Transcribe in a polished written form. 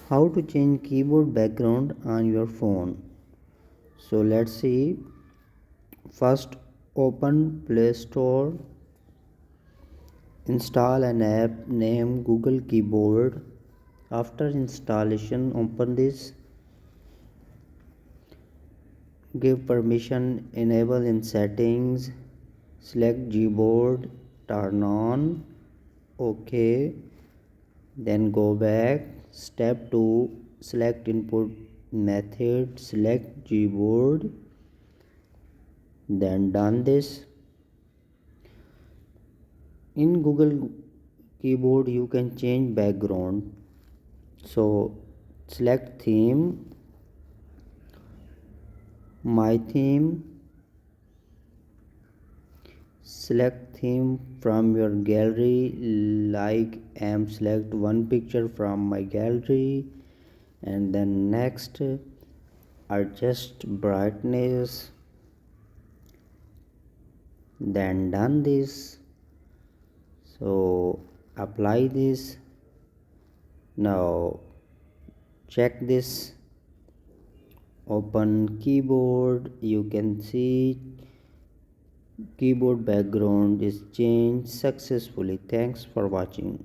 How to change keyboard background on your phone. So let's see. First, open Play Store, install an app named Google Keyboard. After installation, open this, give permission, enable in settings, select Gboard, turn on, OK. Then go back. Step 2, select input method, select Gboard. Then done this. In Google Keyboard you can change background. So select theme, my theme, select theme from your gallery, like select one picture from my gallery, and then next adjust brightness, then done this. So apply this. Now check this, open keyboard, you can see keyboard background is changed successfully. Thanks for watching.